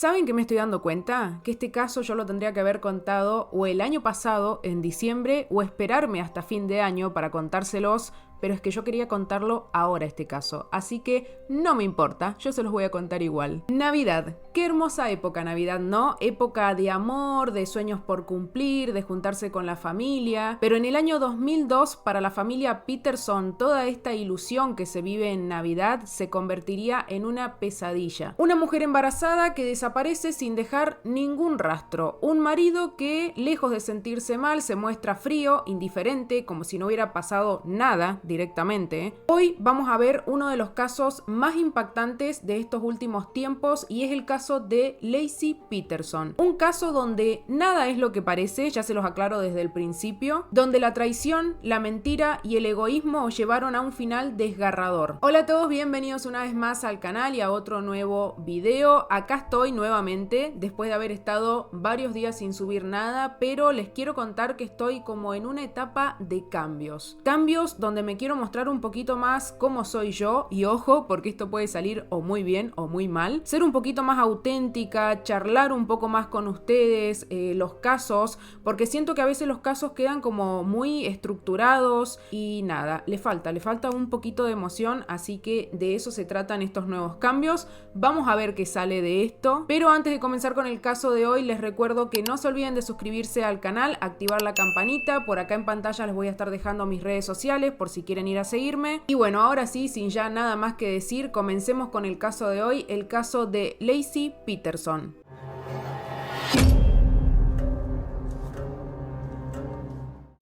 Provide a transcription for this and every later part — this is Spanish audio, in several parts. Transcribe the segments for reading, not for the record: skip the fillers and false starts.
¿Saben qué me estoy dando cuenta? Que este caso yo lo tendría que haber contado o el año pasado, en diciembre, o esperarme hasta fin de año para contárselos, pero es que yo quería contarlo ahora este caso, así que no me importa, yo se los voy a contar igual. Navidad, qué hermosa época Navidad, ¿no? Época de amor, de sueños por cumplir, de juntarse con la familia, pero en el año 2002 para la familia Peterson toda esta ilusión que se vive en Navidad se convertiría en una pesadilla. Una mujer embarazada que desaparece sin dejar ningún rastro, un marido que lejos de sentirse mal se muestra frío, indiferente, como si no hubiera pasado nada directamente. Hoy vamos a ver uno de los casos más impactantes de estos últimos tiempos y es el caso de Laci Peterson. Un caso donde nada es lo que parece, ya se los aclaro desde el principio, donde la traición, la mentira y el egoísmo llevaron a un final desgarrador. Hola a todos, bienvenidos una vez más al canal y a otro nuevo video. Acá estoy nuevamente, después de haber estado varios días sin subir nada, pero les quiero contar que estoy como en una etapa de cambios. Cambios donde me quiero mostrar un poquito más cómo soy yo, y ojo, porque esto puede salir o muy bien o muy mal. Ser un poquito más auténtica, charlar un poco más con ustedes, los casos, porque siento que a veces los casos quedan como muy estructurados y nada, le falta un poquito de emoción, así que de eso se tratan estos nuevos cambios. Vamos a ver qué sale de esto, pero antes de comenzar con el caso de hoy, les recuerdo que no se olviden de suscribirse al canal, activar la campanita, por acá en pantalla les voy a estar dejando mis redes sociales por si quieren ir a seguirme. Y bueno, ahora sí, sin ya nada más que decir, comencemos con el caso de hoy, el caso de Laci Peterson.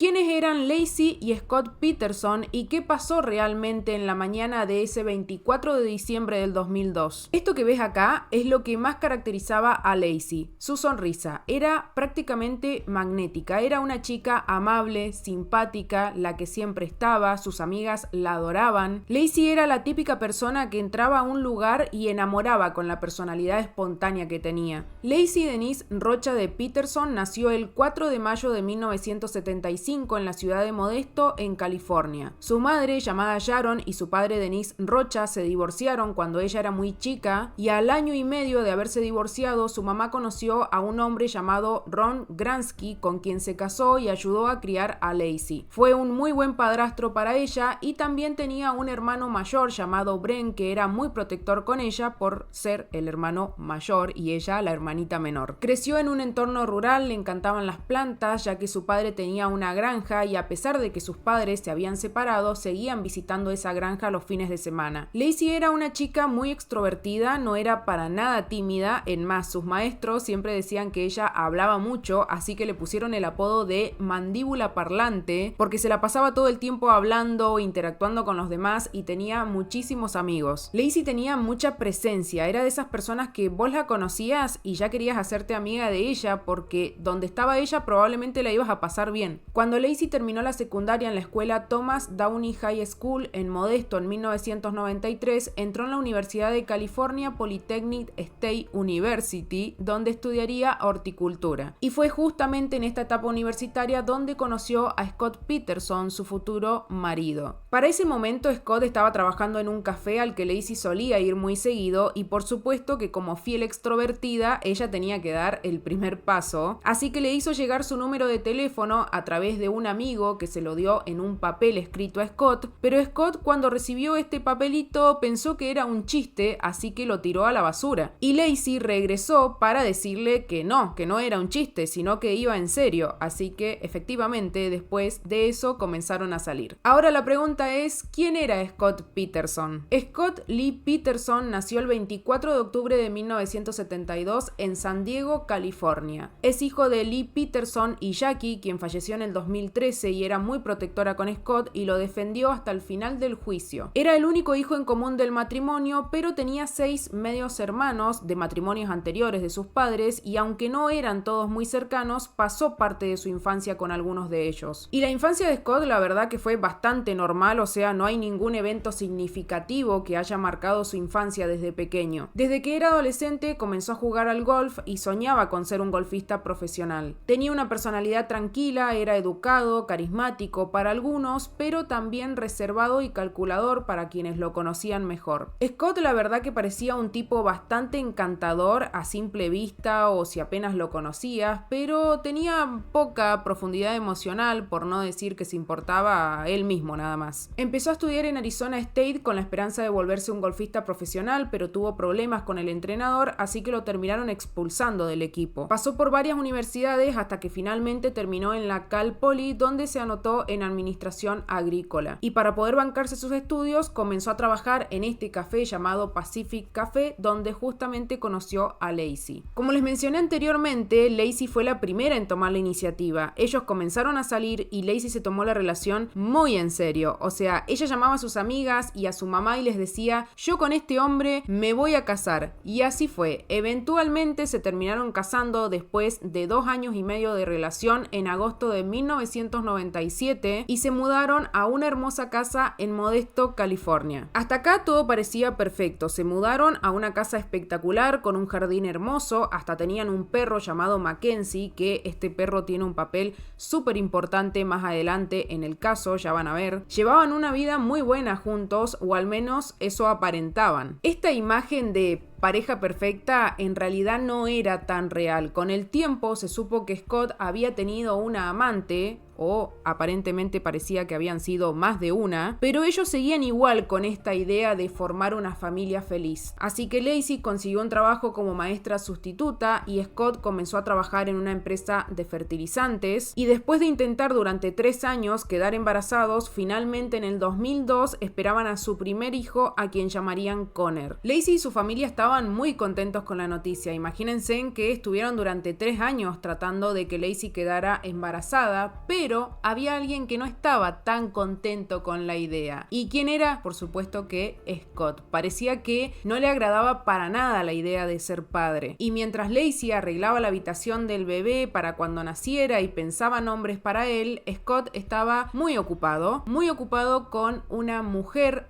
¿Quiénes eran Laci y Scott Peterson y qué pasó realmente en la mañana de ese 24 de diciembre del 2002? Esto que ves acá es lo que más caracterizaba a Laci. Su sonrisa era prácticamente magnética. Era una chica amable, simpática, la que siempre estaba, sus amigas la adoraban. Laci era la típica persona que entraba a un lugar y enamoraba con la personalidad espontánea que tenía. Laci Denise Rocha de Peterson nació el 4 de mayo de 1975 en la ciudad de Modesto, en California. Su madre, llamada Sharon, y su padre, Denise Rocha, se divorciaron cuando ella era muy chica y al año y medio de haberse divorciado, su mamá conoció a un hombre llamado Ron Gransky, con quien se casó y ayudó a criar a Laci. Fue un muy buen padrastro para ella y también tenía un hermano mayor llamado Bren, que era muy protector con ella por ser el hermano mayor y ella la hermanita menor. Creció en un entorno rural, le encantaban las plantas, ya que su padre tenía una granja y a pesar de que sus padres se habían separado, seguían visitando esa granja los fines de semana. Laci era una chica muy extrovertida, no era para nada tímida, en más sus maestros siempre decían que ella hablaba mucho, así que le pusieron el apodo de mandíbula parlante, porque se la pasaba todo el tiempo hablando, interactuando con los demás y tenía muchísimos amigos. Laci tenía mucha presencia, era de esas personas que vos la conocías y ya querías hacerte amiga de ella porque donde estaba ella probablemente la ibas a pasar bien. Cuando Laci terminó la secundaria en la escuela Thomas Downey High School en Modesto en 1993, entró en la Universidad de California Polytechnic State University, donde estudiaría horticultura. Y fue justamente en esta etapa universitaria donde conoció a Scott Peterson, su futuro marido. Para ese momento Scott estaba trabajando en un café al que Laci solía ir muy seguido y por supuesto que como fiel extrovertida ella tenía que dar el primer paso, así que le hizo llegar su número de teléfono a través de un amigo que se lo dio en un papel escrito a Scott, pero Scott cuando recibió este papelito pensó que era un chiste, así que lo tiró a la basura. Y Laci regresó para decirle que no era un chiste, sino que iba en serio, así que efectivamente después de eso comenzaron a salir. Ahora la pregunta es, ¿quién era Scott Peterson? Scott Lee Peterson nació el 24 de octubre de 1972 en San Diego, California. Es hijo de Lee Peterson y Jackie, quien falleció en el 2013 y era muy protectora con Scott y lo defendió hasta el final del juicio. Era el único hijo en común del matrimonio, pero tenía 6 medios hermanos de matrimonios anteriores de sus padres y aunque no eran todos muy cercanos, pasó parte de su infancia con algunos de ellos. Y la infancia de Scott la verdad que fue bastante normal, o sea, no hay ningún evento significativo que haya marcado su infancia desde pequeño. Desde que era adolescente comenzó a jugar al golf y soñaba con ser un golfista profesional. Tenía una personalidad tranquila, era educado educado, carismático para algunos, pero también reservado y calculador para quienes lo conocían mejor. Scott la verdad que parecía un tipo bastante encantador a simple vista o si apenas lo conocías, pero tenía poca profundidad emocional, por no decir que se importaba a él mismo nada más. Empezó a estudiar en Arizona State con la esperanza de volverse un golfista profesional, pero tuvo problemas con el entrenador, así que lo terminaron expulsando del equipo. Pasó por varias universidades hasta que finalmente terminó en la Cal Poly, donde se anotó en administración agrícola. Y para poder bancarse sus estudios, comenzó a trabajar en este café llamado Pacific Café, donde justamente conoció a Lacey. Como les mencioné anteriormente, Lacey fue la primera en tomar la iniciativa. Ellos comenzaron a salir y Lacey se tomó la relación muy en serio. O sea, ella llamaba a sus amigas y a su mamá y les decía: yo con este hombre me voy a casar. Y así fue. Eventualmente se terminaron casando después de 2 años y medio de relación en agosto de 1997 y se mudaron a una hermosa casa en Modesto, California. Hasta acá todo parecía perfecto. Se mudaron a una casa espectacular con un jardín hermoso, hasta tenían un perro llamado Mackenzie, que este perro tiene un papel súper importante más adelante en el caso, ya van a ver. Llevaban una vida muy buena juntos, o al menos eso aparentaban. Esta imagen de pareja perfecta en realidad no era tan real. Con el tiempo se supo que Scott había tenido una amante, o aparentemente parecía que habían sido más de una, pero ellos seguían igual con esta idea de formar una familia feliz. Así que Lacey consiguió un trabajo como maestra sustituta y Scott comenzó a trabajar en una empresa de fertilizantes, y después de intentar durante 3 años quedar embarazados, finalmente en el 2002 esperaban a su primer hijo, a quien llamarían Connor. Lacey y su familia estaban muy contentos con la noticia. Imagínense en que estuvieron durante 3 años tratando de que Lacey quedara embarazada, pero había alguien que no estaba tan contento con la idea. ¿Y quién era? Por supuesto que Scott. Parecía que no le agradaba para nada la idea de ser padre. Y mientras Lacey arreglaba la habitación del bebé para cuando naciera y pensaba nombres para él, Scott estaba muy ocupado con una mujer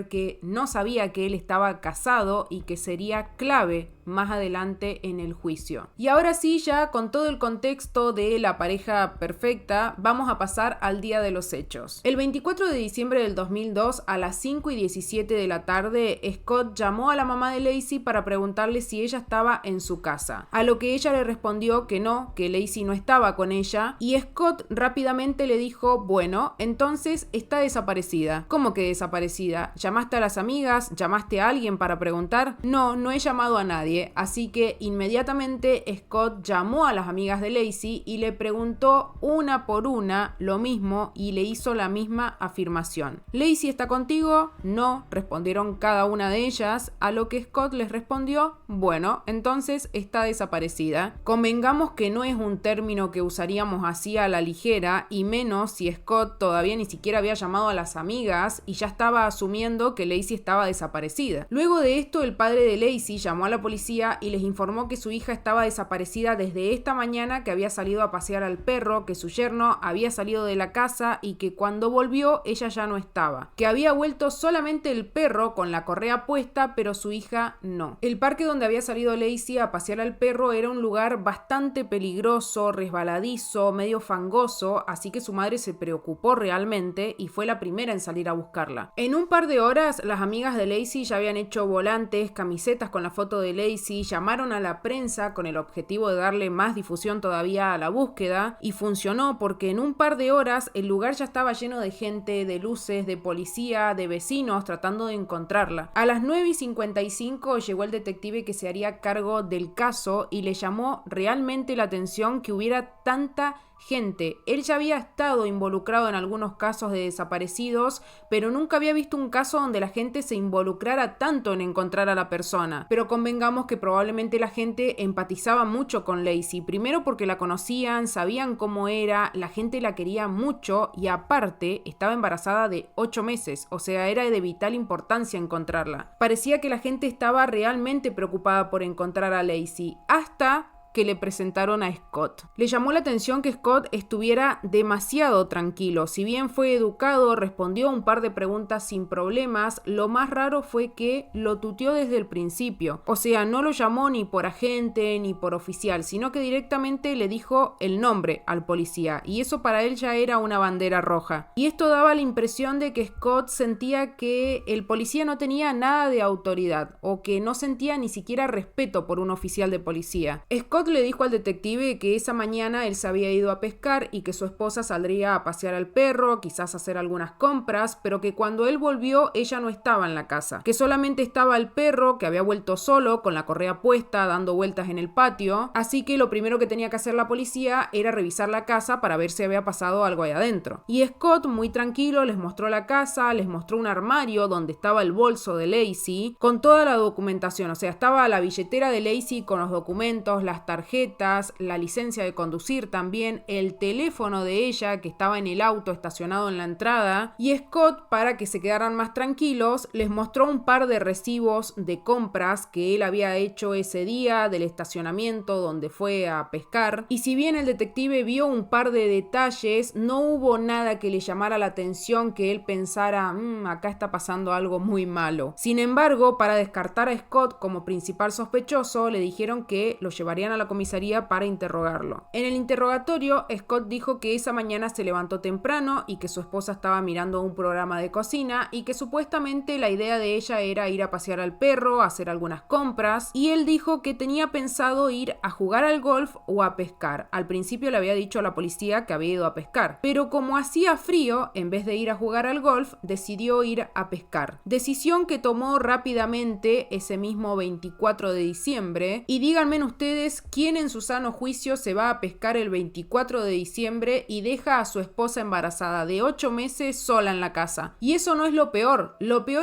que no sabía que él estaba casado y que sería clave más adelante en el juicio. Y ahora sí, ya con todo el contexto de la pareja perfecta, vamos a pasar al día de los hechos. El 24 de diciembre del 2002, a las 5:17 de la tarde, Scott llamó a la mamá de Lacey para preguntarle si ella estaba en su casa, a lo que ella le respondió que no, que Lacey no estaba con ella, y Scott rápidamente le dijo: bueno, entonces está desaparecida. ¿Cómo que desaparecida? ¿Llamaste a las amigas? ¿Llamaste a alguien para preguntar? No, no he llamado a nadie. Así que inmediatamente Scott llamó a las amigas de Lacey y le preguntó una por una lo mismo y le hizo la misma afirmación. ¿Lacey está contigo? No, respondieron cada una de ellas, a lo que Scott les respondió: bueno, entonces está desaparecida. Convengamos que no es un término que usaríamos así a la ligera, y menos si Scott todavía ni siquiera había llamado a las amigas y ya estaba asumiendo que Lacey estaba desaparecida. Luego de esto, el padre de Lacey llamó a la policía y les informó que su hija estaba desaparecida desde esta mañana, que había salido a pasear al perro, que su yerno había salido de la casa y que cuando volvió ella ya no estaba, que había vuelto solamente el perro con la correa puesta, pero su hija no. El parque donde había salido Lacey a pasear al perro era un lugar bastante peligroso, resbaladizo, medio fangoso, así que su madre se preocupó realmente y fue la primera en salir a buscarla. En un par de horas, las amigas de Lacey ya habían hecho volantes, camisetas con la foto de Lacey, llamaron a la prensa con el objetivo de darle más difusión todavía a la búsqueda, y funcionó porque en un par de horas el lugar ya estaba lleno de gente, de luces, de policía, de vecinos tratando de encontrarla. A las 9:55 llegó el detective que se haría cargo del caso y le llamó realmente la atención que hubiera tanta gente. Él ya había estado involucrado en algunos casos de desaparecidos, pero nunca había visto un caso donde la gente se involucrara tanto en encontrar a la persona. Pero convengamos que probablemente la gente empatizaba mucho con Lacey, primero porque la conocían, sabían cómo era, la gente la quería mucho y aparte estaba embarazada de 8 meses, o sea, era de vital importancia encontrarla. Parecía que la gente estaba realmente preocupada por encontrar a Lacey, hasta que le presentaron a Scott. Le llamó la atención que Scott estuviera demasiado tranquilo. Si bien fue educado, respondió a un par de preguntas sin problemas, lo más raro fue que lo tuteó desde el principio. O sea, no lo llamó ni por agente ni por oficial, sino que directamente le dijo el nombre al policía, y eso para él ya era una bandera roja. Y esto daba la impresión de que Scott sentía que el policía no tenía nada de autoridad, o que no sentía ni siquiera respeto por un oficial de policía. Scott le dijo al detective que esa mañana él se había ido a pescar y que su esposa saldría a pasear al perro, quizás hacer algunas compras, pero que cuando él volvió ella no estaba en la casa, que solamente estaba el perro, que había vuelto solo con la correa puesta dando vueltas en el patio, así que lo primero que tenía que hacer la policía era revisar la casa para ver si había pasado algo ahí adentro. Y Scott, muy tranquilo, les mostró la casa, les mostró un armario donde estaba el bolso de Lacey con toda la documentación, o sea, estaba la billetera de Lacey con los documentos, las tarjetas, la licencia de conducir también, el teléfono de ella que estaba en el auto estacionado en la entrada, y Scott, para que se quedaran más tranquilos, les mostró un par de recibos de compras que él había hecho ese día del estacionamiento donde fue a pescar, y si bien el detective vio un par de detalles, no hubo nada que le llamara la atención que él pensara, acá está pasando algo muy malo. Sin embargo, para descartar a Scott como principal sospechoso, le dijeron que lo llevarían a la comisaría para interrogarlo. En el interrogatorio, Scott dijo que esa mañana se levantó temprano y que su esposa estaba mirando un programa de cocina y que supuestamente la idea de ella era ir a pasear al perro, hacer algunas compras, y él dijo que tenía pensado ir a jugar al golf o a pescar. Al principio le había dicho a la policía que había ido a pescar, pero como hacía frío, en vez de ir a jugar al golf, decidió ir a pescar. Decisión que tomó rápidamente ese mismo 24 de diciembre, y díganme ustedes quién en su sano juicio se va a pescar el 24 de diciembre y deja a su esposa embarazada de 8 meses sola en la casa. Y eso no es lo peor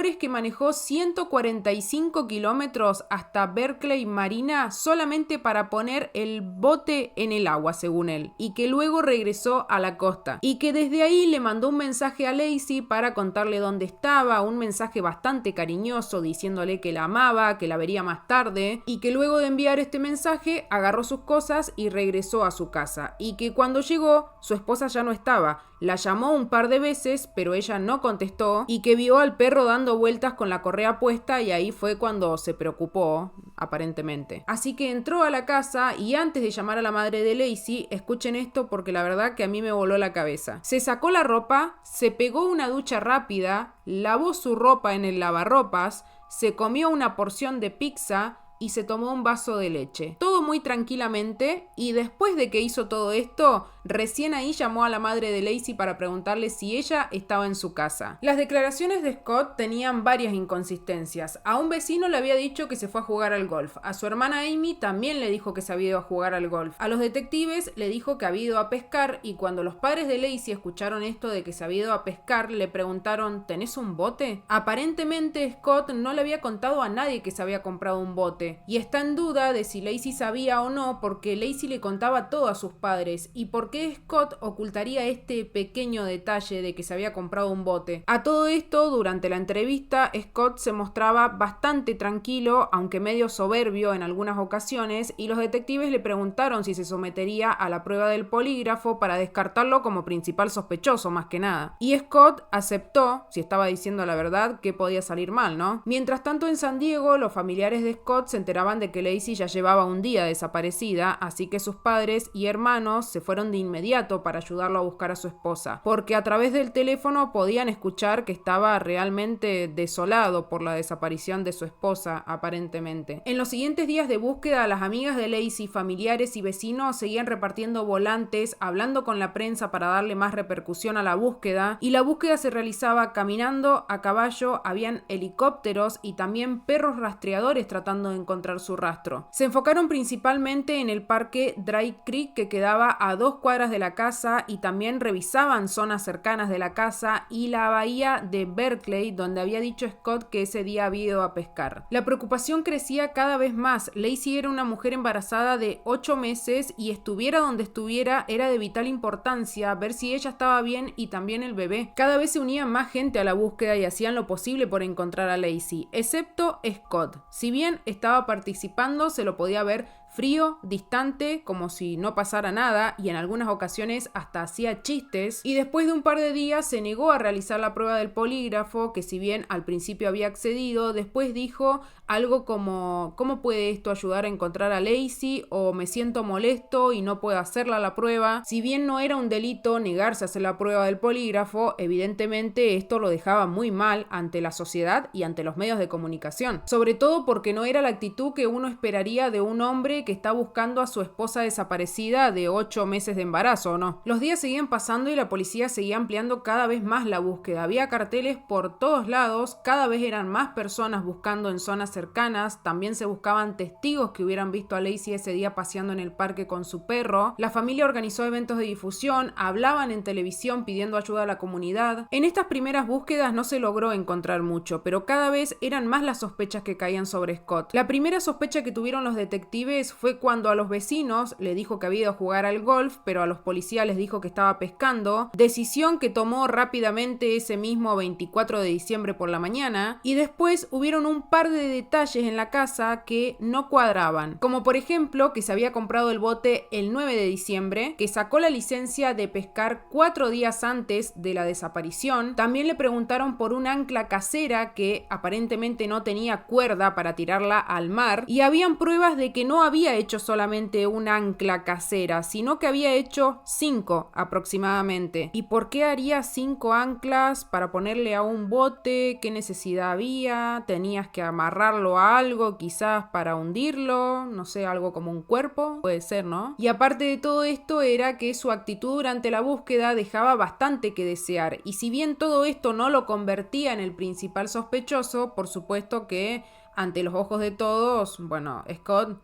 es que manejó 145 kilómetros hasta Berkeley Marina solamente para poner el bote en el agua, según él, y que luego regresó a la costa, y que desde ahí le mandó un mensaje a Lacey para contarle dónde estaba, un mensaje bastante cariñoso diciéndole que la amaba, que la vería más tarde, y que luego de enviar este mensaje agarró sus cosas y regresó a su casa, y que cuando llegó su esposa ya no estaba. La llamó un par de veces, pero ella no contestó, y que vio al perro dando vueltas con la correa puesta, y ahí fue cuando se preocupó, aparentemente. Así que entró a la casa y antes de llamar a la madre de Lacey, escuchen esto porque la verdad que a mí me voló la cabeza. Se sacó la ropa, se pegó una ducha rápida, lavó su ropa en el lavarropas, se comió una porción de pizza y se tomó un vaso de leche. Todo muy tranquilamente, y después de que hizo todo esto, recién ahí llamó a la madre de Lacey para preguntarle si ella estaba en su casa. Las declaraciones de Scott tenían varias inconsistencias. A un vecino le había dicho que se fue a jugar al golf. A su hermana Amy también le dijo que se había ido a jugar al golf. A los detectives le dijo que había ido a pescar, y cuando los padres de Lacey escucharon esto de que se había ido a pescar, le preguntaron, ¿tenés un bote? Aparentemente Scott no le había contado a nadie que se había comprado un bote, y está en duda de si Lacey sabía o no, porque Lacey le contaba todo a sus padres, y por qué Scott ocultaría este pequeño detalle de que se había comprado un bote. A todo esto, durante la entrevista, Scott se mostraba bastante tranquilo, aunque medio soberbio en algunas ocasiones, y los detectives le preguntaron si se sometería a la prueba del polígrafo para descartarlo como principal sospechoso, más que nada. Y Scott aceptó, si estaba diciendo la verdad, que podía salir mal, ¿no? Mientras tanto, en San Diego, los familiares de Scott se enteraban de que Lacey ya llevaba un día desaparecida, así que sus padres y hermanos se fueron de inmediato para ayudarlo a buscar a su esposa, porque a través del teléfono podían escuchar que estaba realmente desolado por la desaparición de su esposa, aparentemente. En los siguientes días de búsqueda, las amigas de Lacey, familiares y vecinos seguían repartiendo volantes, hablando con la prensa para darle más repercusión a la búsqueda, y la búsqueda se realizaba caminando, a caballo, habían helicópteros y también perros rastreadores tratando de encontrar su rastro. Se enfocaron principalmente en el parque Dry Creek, que quedaba a 2 cuadras de la casa, y también revisaban zonas cercanas de la casa y la bahía de Berkeley, donde había dicho Scott que ese día había ido a pescar. La preocupación crecía cada vez más. Lacey era una mujer embarazada de 8 meses y estuviera donde estuviera era de vital importancia ver si ella estaba bien y también el bebé. Cada vez se unía más gente a la búsqueda y hacían lo posible por encontrar a Lacey, excepto Scott. Si bien estaba participando, se lo podía ver frío, distante, como si no pasara nada, y en algunas ocasiones hasta hacía chistes, y después de un par de días se negó a realizar la prueba del polígrafo, que si bien al principio había accedido, después dijo algo como ¿cómo puede esto ayudar a encontrar a Lacey? O me siento molesto y no puedo hacerla la prueba. Si bien no era un delito negarse a hacer la prueba del polígrafo, evidentemente esto lo dejaba muy mal ante la sociedad y ante los medios de comunicación, sobre todo porque no era la actitud que uno esperaría de un hombre que está buscando a su esposa desaparecida de 8 meses de embarazo, ¿o no? Los días seguían pasando y la policía seguía ampliando cada vez más la búsqueda. Había carteles por todos lados, cada vez eran más personas buscando en zonas cercanas, también se buscaban testigos que hubieran visto a Lacey ese día paseando en el parque con su perro. La familia organizó eventos de difusión, hablaban en televisión pidiendo ayuda a la comunidad. En estas primeras búsquedas no se logró encontrar mucho, pero cada vez eran más las sospechas que caían sobre Scott. La primera sospecha que tuvieron los detectives fue cuando a los vecinos le dijo que había ido a jugar al golf, pero a los policías les dijo que estaba pescando, decisión que tomó rápidamente ese mismo 24 de diciembre por la mañana, y después hubieron un par de detalles en la casa que no cuadraban, como por ejemplo que se había comprado el bote el 9 de diciembre, que sacó la licencia de pescar 4 días antes de la desaparición. También le preguntaron por un ancla casera que aparentemente no tenía cuerda para tirarla al mar, y habían pruebas de que no había hecho solamente un ancla casera, sino que había hecho 5 aproximadamente. ¿Y por qué haría 5 anclas para ponerle a un bote? ¿Qué necesidad había? ¿Tenías que amarrarlo a algo quizás para hundirlo? No sé, algo como un cuerpo, puede ser, ¿no? Y aparte de todo esto era que su actitud durante la búsqueda dejaba bastante que desear, y si bien todo esto no lo convertía en el principal sospechoso, por supuesto que ante los ojos de todos, bueno, Scott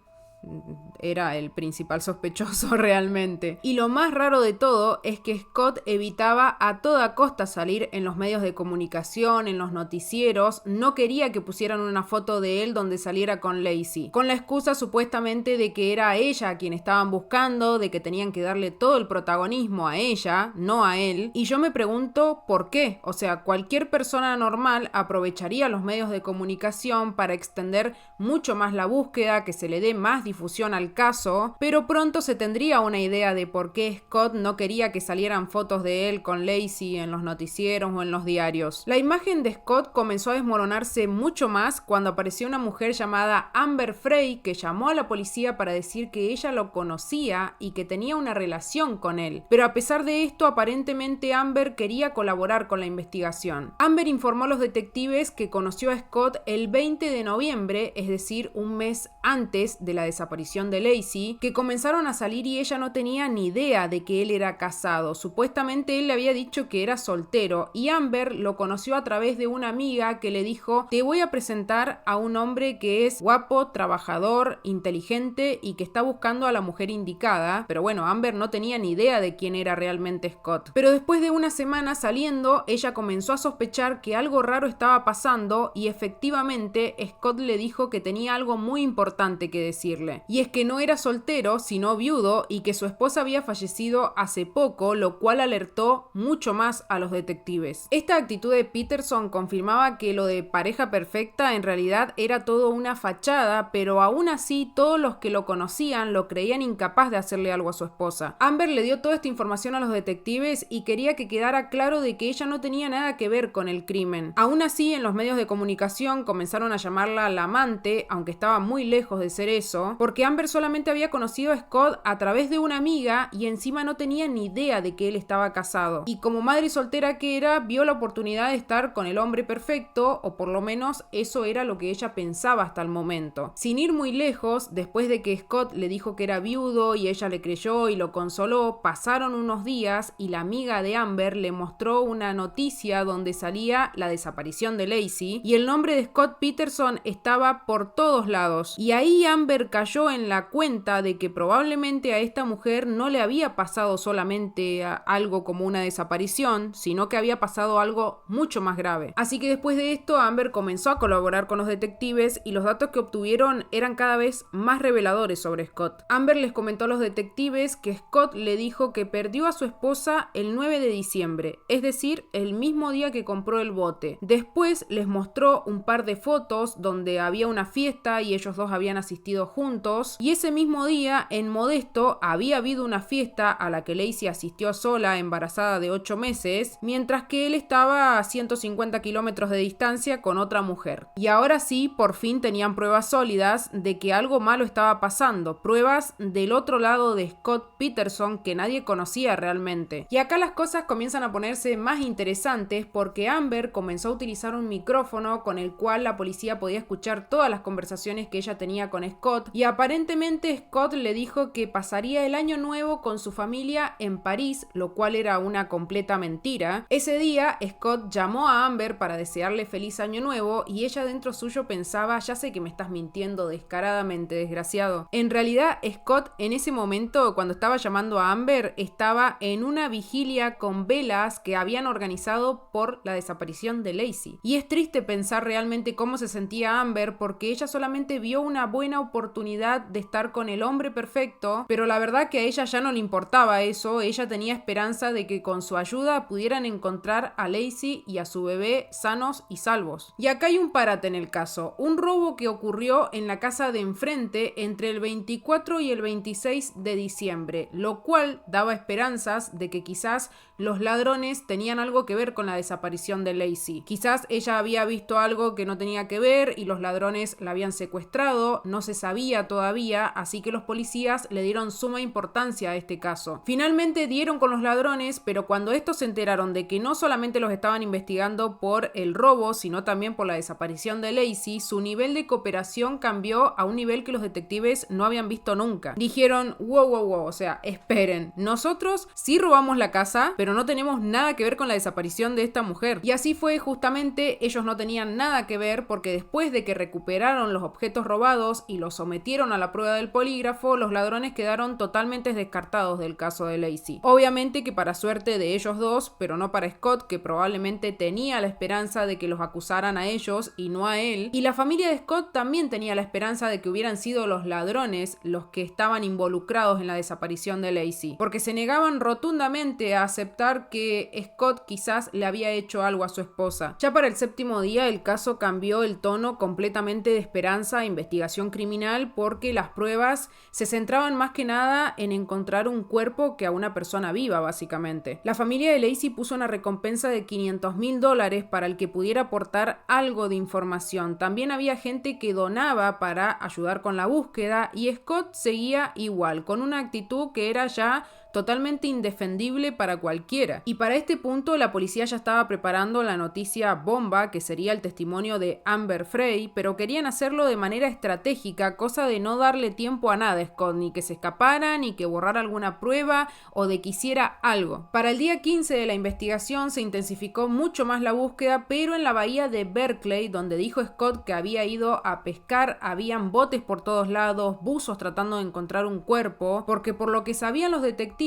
era el principal sospechoso realmente. Y lo más raro de todo es que Scott evitaba a toda costa salir en los medios de comunicación, en los noticieros. No quería que pusieran una foto de él donde saliera con Lacey, con la excusa supuestamente de que era a ella a quien estaban buscando, de que tenían que darle todo el protagonismo a ella, no a él. Y yo me pregunto ¿por qué? O sea, cualquier persona normal aprovecharía los medios de comunicación para extender mucho más la búsqueda, que se le dé más difusión al caso, pero pronto se tendría una idea de por qué Scott no quería que salieran fotos de él con Lacey en los noticieros o en los diarios. La imagen de Scott comenzó a desmoronarse mucho más cuando apareció una mujer llamada Amber Frey, que llamó a la policía para decir que ella lo conocía y que tenía una relación con él. Pero a pesar de esto, aparentemente Amber quería colaborar con la investigación. Amber informó a los detectives que conoció a Scott el 20 de noviembre, es decir, un mes antes de la desaparición de Lacey, que comenzaron a salir y ella no tenía ni idea de que él era casado. Supuestamente él le había dicho que era soltero, y Amber lo conoció a través de una amiga que le dijo: te voy a presentar a un hombre que es guapo, trabajador, inteligente y que está buscando a la mujer indicada. Pero bueno, Amber no tenía ni idea de quién era realmente Scott. Pero después de una semana saliendo, ella comenzó a sospechar que algo raro estaba pasando, y efectivamente Scott le dijo que tenía algo muy importante que decirle. Y es que no era soltero, sino viudo, y que su esposa había fallecido hace poco, lo cual alertó mucho más a los detectives. Esta actitud de Peterson confirmaba que lo de pareja perfecta en realidad era todo una fachada, pero aún así todos los que lo conocían lo creían incapaz de hacerle algo a su esposa. Amber le dio toda esta información a los detectives y quería que quedara claro de que ella no tenía nada que ver con el crimen. Aún así, en los medios de comunicación comenzaron a llamarla la amante, aunque estaba muy lejos de ser eso, porque Amber solamente había conocido a Scott a través de una amiga y encima no tenía ni idea de que él estaba casado. Y como madre soltera que era, vio la oportunidad de estar con el hombre perfecto, o por lo menos eso era lo que ella pensaba hasta el momento. Sin ir muy lejos, después de que Scott le dijo que era viudo y ella le creyó y lo consoló, pasaron unos días y la amiga de Amber le mostró una noticia donde salía la desaparición de Lacey y el nombre de Scott Peterson estaba por todos lados. Y ahí Amber cayó en la cuenta de que probablemente a esta mujer no le había pasado solamente algo como una desaparición, sino que había pasado algo mucho más grave. Así que después de esto, Amber comenzó a colaborar con los detectives y los datos que obtuvieron eran cada vez más reveladores sobre Scott. Amber les comentó a los detectives que Scott le dijo que perdió a su esposa el 9 de diciembre, es decir, el mismo día que compró el bote. Después les mostró un par de fotos donde había una fiesta y ellos dos habían asistido juntos juntos, y ese mismo día en Modesto había habido una fiesta a la que Lacey asistió sola, embarazada de 8 meses, mientras que él estaba a 150 kilómetros de distancia con otra mujer. Y ahora sí, por fin tenían pruebas sólidas de que algo malo estaba pasando, pruebas del otro lado de Scott Peterson que nadie conocía realmente. Y acá las cosas comienzan a ponerse más interesantes porque Amber comenzó a utilizar un micrófono con el cual la policía podía escuchar todas las conversaciones que ella tenía con Scott, y aparentemente Scott le dijo que pasaría el año nuevo con su familia en París, lo cual era una completa mentira. Ese día Scott llamó a Amber para desearle feliz año nuevo y ella dentro suyo pensaba: ya sé que me estás mintiendo descaradamente, desgraciado. En realidad Scott en ese momento, cuando estaba llamando a Amber, estaba en una vigilia con velas que habían organizado por la desaparición de Lacey. Y es triste pensar realmente cómo se sentía Amber, porque ella solamente vio una buena oportunidad de estar con el hombre perfecto, pero la verdad que a ella ya no le importaba eso. Ella tenía esperanza de que con su ayuda pudieran encontrar a Lacey y a su bebé sanos y salvos. Y acá hay un parate en el caso, un robo que ocurrió en la casa de enfrente entre el 24 y el 26 de diciembre, lo cual daba esperanzas de que quizás los ladrones tenían algo que ver con la desaparición de Lacey. Quizás ella había visto algo que no tenía que ver y los ladrones la habían secuestrado, no se sabía todavía, así que los policías le dieron suma importancia a este caso. Finalmente dieron con los ladrones, pero cuando estos se enteraron de que no solamente los estaban investigando por el robo, sino también por la desaparición de Lacey, su nivel de cooperación cambió a un nivel que los detectives no habían visto nunca. Dijeron: wow, o sea, esperen, nosotros sí robamos la casa, pero no tenemos nada que ver con la desaparición de esta mujer. Y así fue, justamente, ellos no tenían nada que ver, porque después de que recuperaron los objetos robados y los sometieron a la prueba del polígrafo, los ladrones quedaron totalmente descartados del caso de Lacey. Obviamente que para suerte de ellos dos, pero no para Scott, que probablemente tenía la esperanza de que los acusaran a ellos y no a él. Y la familia de Scott también tenía la esperanza de que hubieran sido los ladrones los que estaban involucrados en la desaparición de Lacey, porque se negaban rotundamente a aceptar que Scott quizás le había hecho algo a su esposa. Ya para el séptimo día el caso cambió el tono completamente de esperanza a investigación criminal, porque las pruebas se centraban más que nada en encontrar un cuerpo que a una persona viva, básicamente. La familia de Lacey puso una recompensa de $500,000 para el que pudiera aportar algo de información. También había gente que donaba para ayudar con la búsqueda, y Scott seguía igual, con una actitud que era ya totalmente indefendible para cualquiera. Y para este punto la policía ya estaba preparando la noticia bomba, que sería el testimonio de Amber Frey, pero querían hacerlo de manera estratégica, cosa de no darle tiempo a nada a Scott, ni que se escapara, ni que borrara alguna prueba o de que hiciera algo. Para el día 15 de la investigación se intensificó mucho más la búsqueda, pero en la bahía de Berkeley, donde dijo Scott que había ido a pescar, habían botes por todos lados, buzos tratando de encontrar un cuerpo, porque por lo que sabían los detectives,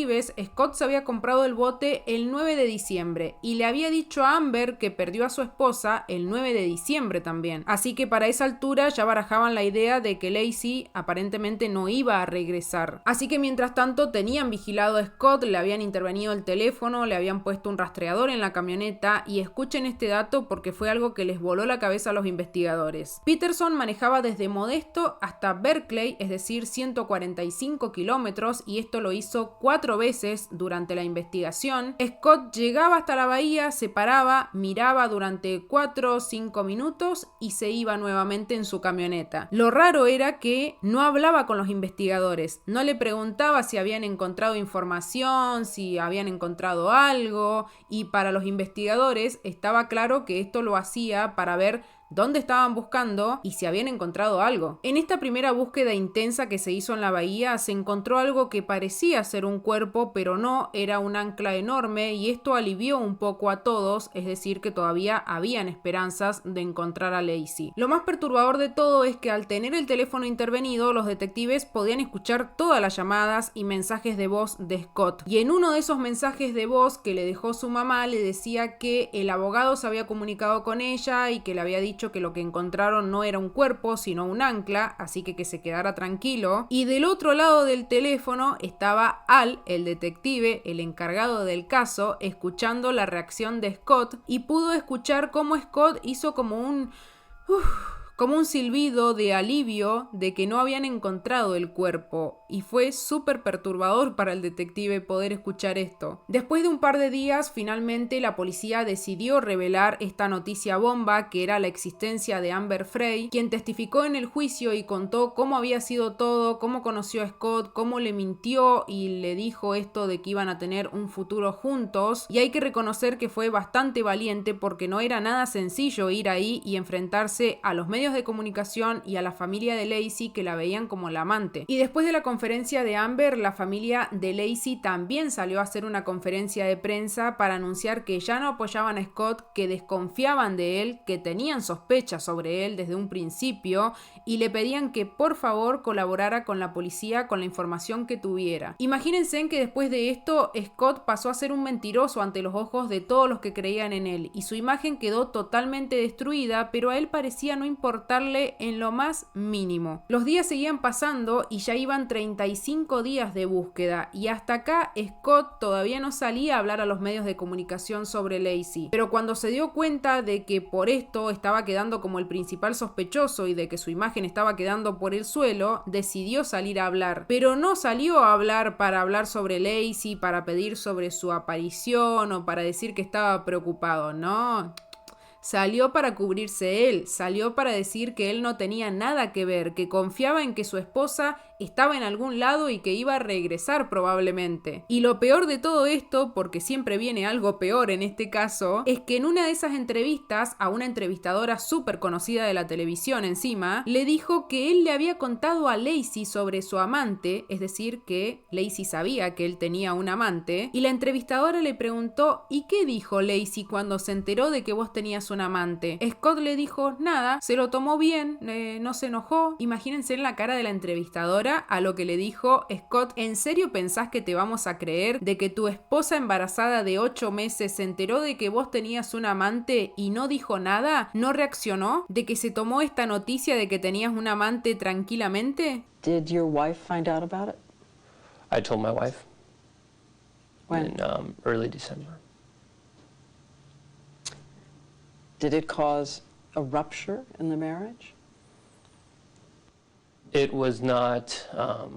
Scott se había comprado el bote el 9 de diciembre y le había dicho a Amber que perdió a su esposa el 9 de diciembre también. Así que para esa altura ya barajaban la idea de que Lacey aparentemente no iba a regresar. Así que mientras tanto tenían vigilado a Scott, le habían intervenido el teléfono, le habían puesto un rastreador en la camioneta, y escuchen este dato porque fue algo que les voló la cabeza a los investigadores. Peterson manejaba desde Modesto hasta Berkeley, es decir, 145 kilómetros, y esto lo hizo 4 veces durante la investigación. Scott llegaba hasta la bahía, se paraba, miraba durante 4 o 5 minutos y se iba nuevamente en su camioneta. Lo raro era que no hablaba con los investigadores, no le preguntaba si habían encontrado información, si habían encontrado algo, y para los investigadores estaba claro que esto lo hacía para ver dónde estaban buscando y si habían encontrado algo. En esta primera búsqueda intensa que se hizo en la bahía se encontró algo que parecía ser un cuerpo, pero no, era un ancla enorme, y esto alivió un poco a todos, es decir que todavía habían esperanzas de encontrar a Lacey. Lo más perturbador de todo es que al tener el teléfono intervenido, los detectives podían escuchar todas las llamadas y mensajes de voz de Scott, y en uno de esos mensajes de voz que le dejó su mamá le decía que el abogado se había comunicado con ella y que le había dicho que lo que encontraron no era un cuerpo sino un ancla, así que se quedara tranquilo. Y del otro lado del teléfono estaba Al, el detective, el encargado del caso, escuchando la reacción de Scott, y pudo escuchar cómo Scott hizo como como un silbido de alivio de que no habían encontrado el cuerpo, y fue súper perturbador para el detective poder escuchar esto. Después de un par de días, finalmente la policía decidió revelar esta noticia bomba, que era la existencia de Amber Frey, quien testificó en el juicio y contó cómo había sido todo, cómo conoció a Scott, cómo le mintió y le dijo esto de que iban a tener un futuro juntos. Y hay que reconocer que fue bastante valiente, porque no era nada sencillo ir ahí y enfrentarse a los medios de comunicación y a la familia de Lacey, que la veían como la amante. Y después de la conferencia de Amber, la familia de Lacey también salió a hacer una conferencia de prensa para anunciar que ya no apoyaban a Scott, que desconfiaban de él, que tenían sospechas sobre él desde un principio y le pedían que por favor colaborara con la policía con la información que tuviera. Imagínense que después de esto Scott pasó a ser un mentiroso ante los ojos de todos los que creían en él y su imagen quedó totalmente destruida, pero a él parecía no importarle en lo más mínimo. Los días seguían pasando y ya iban 35 días de búsqueda y hasta acá Scott todavía no salía a hablar a los medios de comunicación sobre Lacey, pero cuando se dio cuenta de que por esto estaba quedando como el principal sospechoso y de que su imagen estaba quedando por el suelo, decidió salir a hablar, pero no salió a hablar para hablar sobre Lacey, para pedir sobre su aparición o para decir que estaba preocupado, no. Salió para cubrirse él, salió para decir que él no tenía nada que ver, que confiaba en que su esposa estaba en algún lado y que iba a regresar probablemente. Y lo peor de todo esto, porque siempre viene algo peor en este caso, es que en una de esas entrevistas a una entrevistadora súper conocida de la televisión encima, le dijo que él le había contado a Lacey sobre su amante, es decir, que Lacey sabía que él tenía un amante, y la entrevistadora le preguntó: ¿y qué dijo Lacey cuando se enteró de que vos tenías un amante? Scott le dijo nada, se lo tomó bien, no se enojó. Imagínense en la cara de la entrevistadora a lo que le dijo Scott: ¿en serio pensás que te vamos a creer de que tu esposa embarazada de 8 meses se enteró de que vos tenías un amante y no dijo nada? ¿No reaccionó? ¿De que se tomó esta noticia de que tenías un amante tranquilamente? Did your wife find out about it? I told my wife. When? In early December. Did it cause a rupture in the marriage? It was not a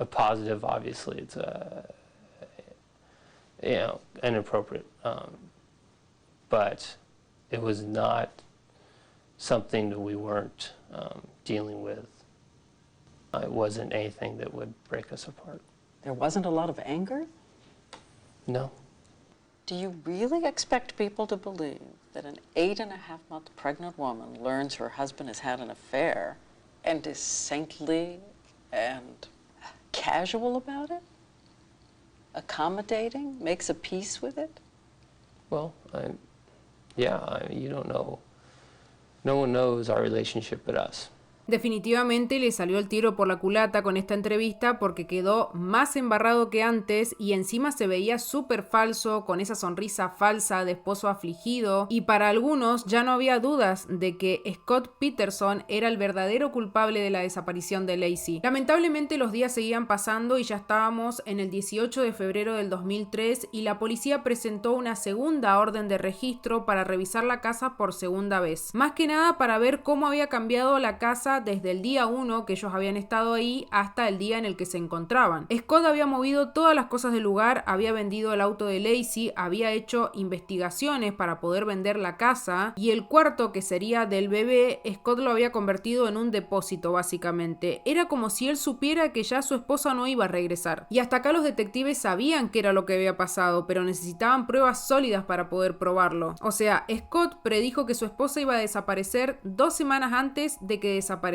positive, obviously. It's inappropriate. But it was not something that we weren't dealing with. It wasn't anything that would break us apart. There wasn't a lot of anger? No. Do you really expect people to believe that an 8.5-month pregnant woman learns her husband has had an affair and is saintly and casual about it? Accommodating? Makes a peace with it? Well, you don't know. No one knows our relationship but us. Definitivamente le salió el tiro por la culata con esta entrevista, porque quedó más embarrado que antes y encima se veía súper falso, con esa sonrisa falsa de esposo afligido, y para algunos ya no había dudas de que Scott Peterson era el verdadero culpable de la desaparición de Lacey. Lamentablemente los días seguían pasando y ya estábamos en el 18 de febrero del 2003 y la policía presentó una segunda orden de registro para revisar la casa por segunda vez, más que nada para ver cómo había cambiado la casa desde el día 1 que ellos habían estado ahí hasta el día en el que se encontraban. Scott había movido todas las cosas del lugar, había vendido el auto de Lacey, había hecho investigaciones para poder vender la casa, y el cuarto, que sería del bebé, Scott lo había convertido en un depósito básicamente. Era como si él supiera que ya su esposa no iba a regresar. Y hasta acá los detectives sabían qué era lo que había pasado, pero necesitaban pruebas sólidas para poder probarlo. O sea, Scott predijo que su esposa iba a desaparecer 2 semanas antes de que desapareciera.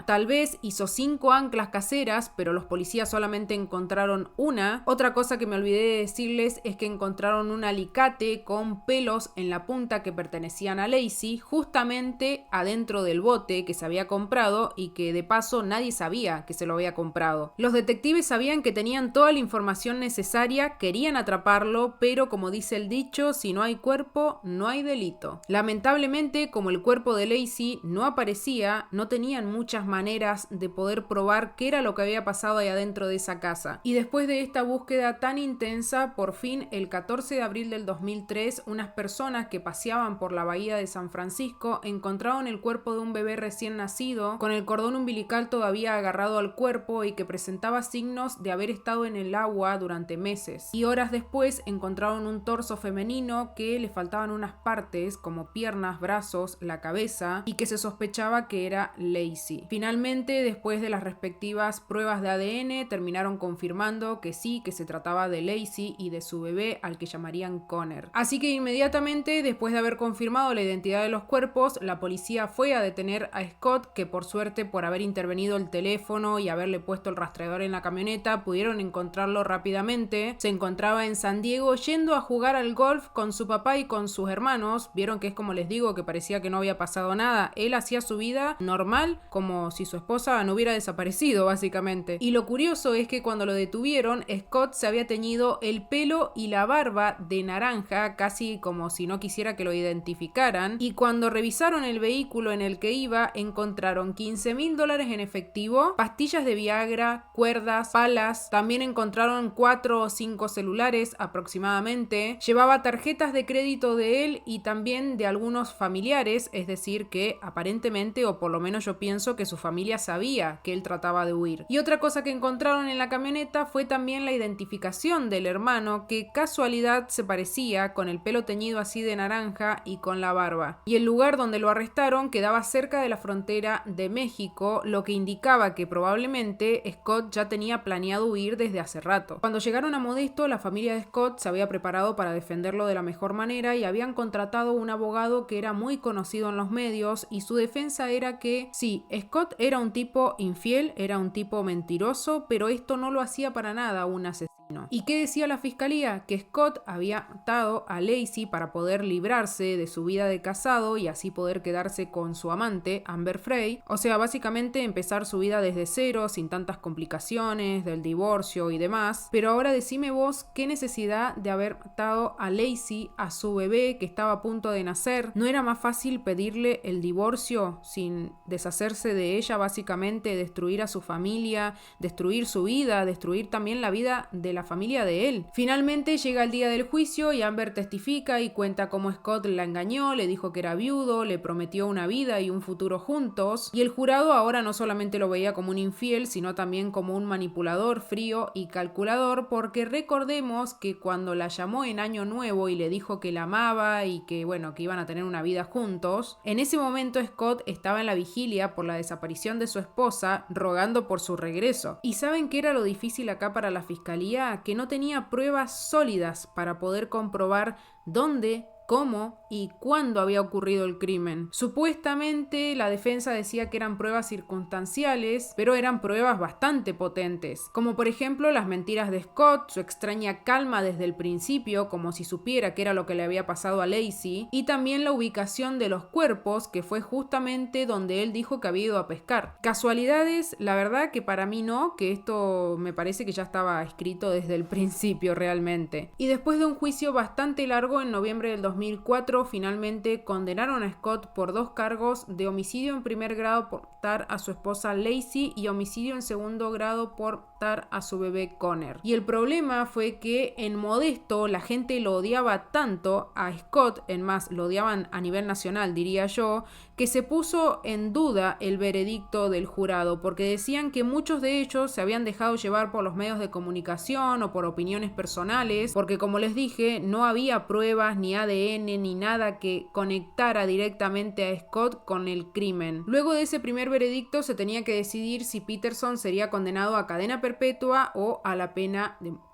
Tal vez hizo 5 anclas caseras, pero los policías solamente encontraron una. Otra cosa que me olvidé de decirles es que encontraron un alicate con pelos en la punta que pertenecían a Lacey, justamente adentro del bote que se había comprado y que de paso nadie sabía que se lo había comprado. Los detectives sabían que tenían toda la información necesaria, querían atraparlo, pero como dice el dicho, si no hay cuerpo, no hay delito. Lamentablemente, como el cuerpo de Lacey no aparecía, no tenía tenían muchas maneras de poder probar qué era lo que había pasado ahí adentro de esa casa. Y después de esta búsqueda tan intensa, por fin el 14 de abril del 2003, unas personas que paseaban por la bahía de San Francisco encontraron el cuerpo de un bebé recién nacido con el cordón umbilical todavía agarrado al cuerpo y que presentaba signos de haber estado en el agua durante meses. Y horas después encontraron un torso femenino que le faltaban unas partes como piernas, brazos, la cabeza, y que se sospechaba que era Laci. Finalmente, después de las respectivas pruebas de ADN, terminaron confirmando que sí, que se trataba de Laci y de su bebé, al que llamarían Conner. Así que inmediatamente, después de haber confirmado la identidad de los cuerpos, la policía fue a detener a Scott, que por suerte, por haber intervenido el teléfono y haberle puesto el rastreador en la camioneta, pudieron encontrarlo rápidamente. Se encontraba en San Diego yendo a jugar al golf con su papá y con sus hermanos. Vieron que es como les digo, que parecía que no había pasado nada. Él hacía su vida normal, como si su esposa no hubiera desaparecido, básicamente. Y lo curioso es que cuando lo detuvieron, Scott se había teñido el pelo y la barba de naranja, casi como si no quisiera que lo identificaran. Y cuando revisaron el vehículo en el que iba, encontraron $15,000 en efectivo, pastillas de Viagra, cuerdas, palas. También encontraron 4 o 5 celulares aproximadamente. Llevaba tarjetas de crédito de él y también de algunos familiares, es decir que aparentemente, o por lo menos yo pienso que su familia sabía que él trataba de huir. Y otra cosa que encontraron en la camioneta fue también la identificación del hermano, que casualidad se parecía, con el pelo teñido así de naranja y con la barba. Y el lugar donde lo arrestaron quedaba cerca de la frontera de México, lo que indicaba que probablemente Scott ya tenía planeado huir desde hace rato. Cuando llegaron a Modesto, la familia de Scott se había preparado para defenderlo de la mejor manera y habían contratado un abogado que era muy conocido en los medios, y su defensa era que sí, Scott era un tipo infiel, era un tipo mentiroso, pero esto no lo hacía para nada un asesino. ¿Y qué decía la fiscalía? Que Scott había matado a Laci para poder librarse de su vida de casado y así poder quedarse con su amante, Amber Frey. O sea, básicamente empezar su vida desde cero, sin tantas complicaciones, del divorcio y demás. Pero ahora decime vos, ¿qué necesidad de haber matado a Laci, a su bebé que estaba a punto de nacer? ¿No era más fácil pedirle el divorcio sin deshacerse de ella, básicamente destruir a su familia, destruir su vida, destruir también la vida de la familia de él? Finalmente llega el día del juicio y Amber testifica y cuenta cómo Scott la engañó, le dijo que era viudo, le prometió una vida y un futuro juntos, y el jurado ahora no solamente lo veía como un infiel, sino también como un manipulador frío y calculador, porque recordemos que cuando la llamó en Año Nuevo y le dijo que la amaba y que bueno, que iban a tener una vida juntos, en ese momento Scott estaba en la vigilia por la desaparición de su esposa, rogando por su regreso. ¿Y saben qué era lo difícil acá para la fiscalía? Que no tenía pruebas sólidas para poder comprobar dónde, cómo y cuándo había ocurrido el crimen. Supuestamente la defensa decía que eran pruebas circunstanciales, pero eran pruebas bastante potentes, como por ejemplo las mentiras de Scott, su extraña calma desde el principio, como si supiera qué era lo que le había pasado a Laci, y también la ubicación de los cuerpos, que fue justamente donde él dijo que había ido a pescar. ¿Casualidades? La verdad que para mí no, que esto me parece que ya estaba escrito desde el principio realmente. Y después de un juicio bastante largo, en noviembre del 2004, finalmente condenaron a Scott por 2 cargos de homicidio en primer grado por matar a su esposa Laci y homicidio en segundo grado por matar a su bebé Conner. Y el problema fue que en Modesto la gente lo odiaba tanto a Scott, en más lo odiaban a nivel nacional diría yo, que se puso en duda el veredicto del jurado, porque decían que muchos de ellos se habían dejado llevar por los medios de comunicación o por opiniones personales, porque como les dije, no había pruebas ni ADN ni nada que conectara directamente a Scott con el crimen. Luego de ese primer veredicto se tenía que decidir si Peterson sería condenado a cadena perpetua o a la pena de muerte.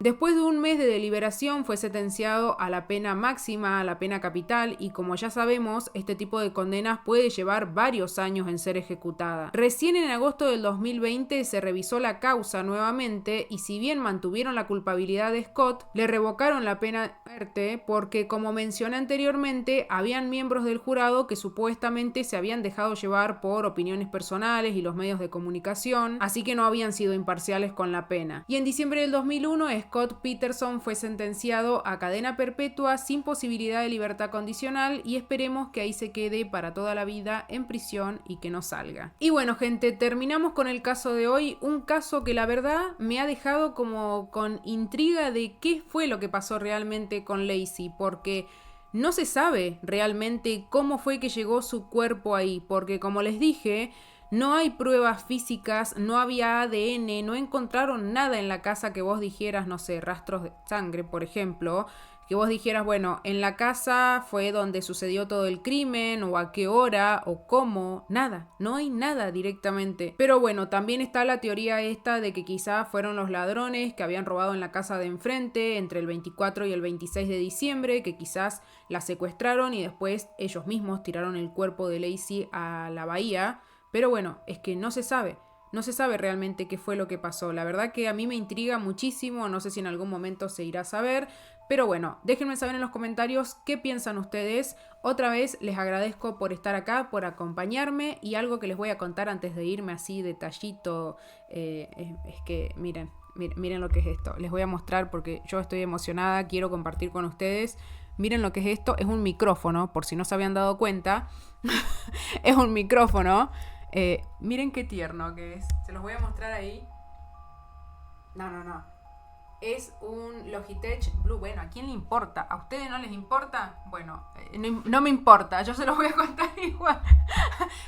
Después de un mes de deliberación fue sentenciado a la pena máxima, a la pena capital, y como ya sabemos, este tipo de condenas puede llevar varios años en ser ejecutada. Recién en agosto del 2020 se revisó la causa nuevamente y si bien mantuvieron la culpabilidad de Scott, le revocaron la pena de muerte porque, como mencioné anteriormente, habían miembros del jurado que supuestamente se habían dejado llevar por opiniones personales y los medios de comunicación, así que no habían sido imparciales con la pena. Y en diciembre del 2001 2021, Scott Peterson fue sentenciado a cadena perpetua sin posibilidad de libertad condicional y esperemos que ahí se quede para toda la vida en prisión y que no salga. Y bueno, gente, terminamos con el caso de hoy, un caso que la verdad me ha dejado como con intriga de qué fue lo que pasó realmente con Laci, porque no se sabe realmente cómo fue que llegó su cuerpo ahí, porque como les dije, no hay pruebas físicas, no había ADN, no encontraron nada en la casa que vos dijeras, no sé, rastros de sangre, por ejemplo, que vos dijeras, bueno, en la casa fue donde sucedió todo el crimen, o a qué hora, o cómo, nada, no hay nada directamente. Pero bueno, también está la teoría esta de que quizá fueron los ladrones que habían robado en la casa de enfrente entre el 24 y el 26 de diciembre, que quizás la secuestraron y después ellos mismos tiraron el cuerpo de Laci a la bahía. Pero bueno, es que no se sabe realmente qué fue lo que pasó. La verdad que a mí me intriga muchísimo, no sé si en algún momento se irá a saber, pero bueno, déjenme saber en los comentarios qué piensan ustedes. Otra vez les agradezco por estar acá, por acompañarme, y algo que les voy a contar antes de irme así detallito, es que miren lo que es esto. Les voy a mostrar porque yo estoy emocionada, quiero compartir con ustedes. Miren lo que es esto, es un micrófono, por si no se habían dado cuenta. Es un micrófono. Miren qué tierno que es. Se los voy a mostrar ahí. No. Es un Logitech Blue. Bueno, ¿a quién le importa? ¿A ustedes no les importa? Bueno, no me importa. Yo se los voy a contar igual.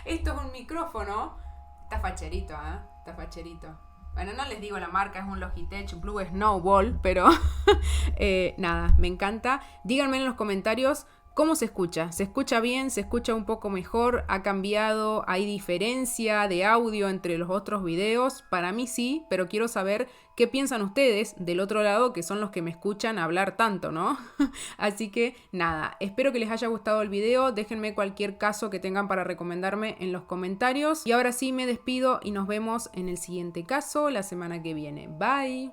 Esto es un micrófono. Está facherito, ¿eh? Está facherito. Bueno, no les digo la marca, es un Logitech Blue Snowball, pero nada, me encanta. Díganme en los comentarios cómo se escucha. ¿Se escucha bien? ¿Se escucha un poco mejor? ¿Ha cambiado? ¿Hay diferencia de audio entre los otros videos? Para mí sí, pero quiero saber qué piensan ustedes del otro lado, que son los que me escuchan hablar tanto, ¿no? Así que nada, espero que les haya gustado el video. Déjenme cualquier caso que tengan para recomendarme en los comentarios. Y ahora sí me despido y nos vemos en el siguiente caso la semana que viene. Bye.